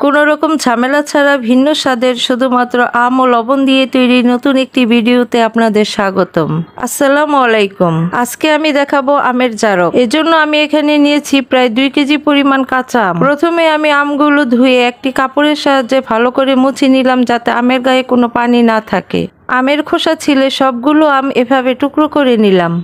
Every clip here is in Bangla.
কোনো রকম ঝামেলা ছাড়া ভিন্ন স্বাদের শুধুমাত্র আম ও লবণ দিয়ে তৈরি নতুন একটি ভিডিওতে আপনাদের স্বাগতম। আসসালামু আলাইকুম। আজকে আমি দেখাবো আমের জারক। এজন্য আমি এখানে নিয়েছি প্রায় 2 কেজি পরিমাণ কাঁচা আম। প্রথমে আমি আমগুলো ধুয়ে একটি কাপড়ের সাহায্যে ভালো করে মুছে নিলাম যাতে আমের গায়ে কোনো পানি না থাকে। আমের খোসা ছিলে সবগুলো আম এভাবে টুকরো করে নিলাম।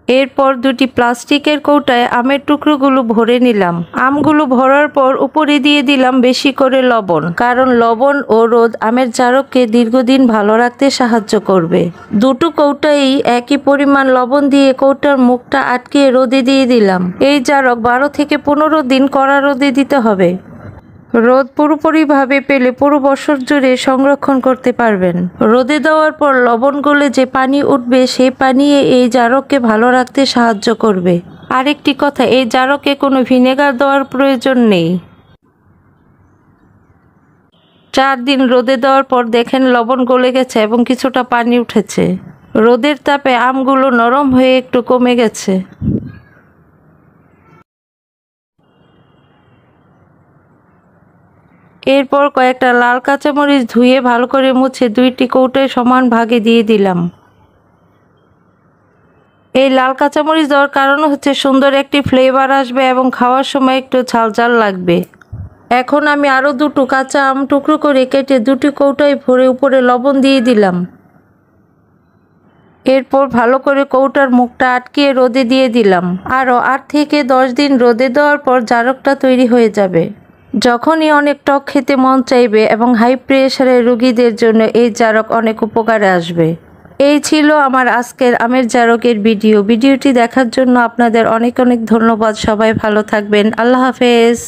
এরপর দুটি প্লাস্টিকের কৌটায় আমের টুকরোগুলো ভরে নিলাম। আমগুলো ভরার পর উপরে দিয়ে দিলাম বেশি করে লবণ, কারণ লবণ ও রোদ আমের জারককে দীর্ঘদিন ভালো রাখতে সাহায্য করবে। দুটো কৌটায় একই পরিমাণ লবণ দিয়ে কৌটার মুখটা আটকে রোদে দিয়ে দিলাম। এই জারক 12 থেকে 15 দিন কড়া রোদে দিতে হবে। রোদ পুরোপুরিভাবে পেলে পুরো বছর জুড়ে সংরক্ষণ করতে পারবেন। রোদে দেওয়ার পর লবণ গলে যে পানি উঠবে সেই পানি এই জারককে ভালো রাখতে সাহায্য করবে। আরেকটি কথা, এই জারকে কোনো ভিনেগার দেওয়ার প্রয়োজন নেই। 4 দিন রোদে দেওয়ার পর দেখেন লবণ গলে গেছে এবং কিছুটা পানি উঠেছে। রোদের তাপে আমগুলো নরম হয়ে একটু কমে গেছে। এরপর কয়েকটা লাল কাঁচামরিচ ধুয়ে ভালো করে মুছে 2টি কৌটায় সমান ভাগে দিয়ে দিলাম। এই লাল কাঁচামরিচ দেওয়ার কারণ হচ্ছে সুন্দর একটি ফ্লেভার আসবে এবং খাওয়ার সময় একটু ঝাল ঝাল লাগবে। এখন আমি আরও 2টো কাঁচা আম টুকরো করে কেটে 2টি কৌটায় ভরে উপরে লবণ দিয়ে দিলাম। এরপর ভালো করে কৌটার মুখটা আটকিয়ে রোদে দিয়ে দিলাম। আরও 8 থেকে 10 দিন রোদে দেওয়ার পর জারকটা তৈরি হয়ে যাবে। যখনই অনেক টক খেতে মন চাইবে এবং হাই প্রেশারের রোগীদের জন্য এই জারক অনেক উপকারে আসবে। এই ছিল আমার আজকের আমের জারকের ভিডিওটি দেখার জন্য আপনাদের অনেক অনেক ধন্যবাদ। সবাই ভালো থাকবেন। আল্লাহ হাফেজ।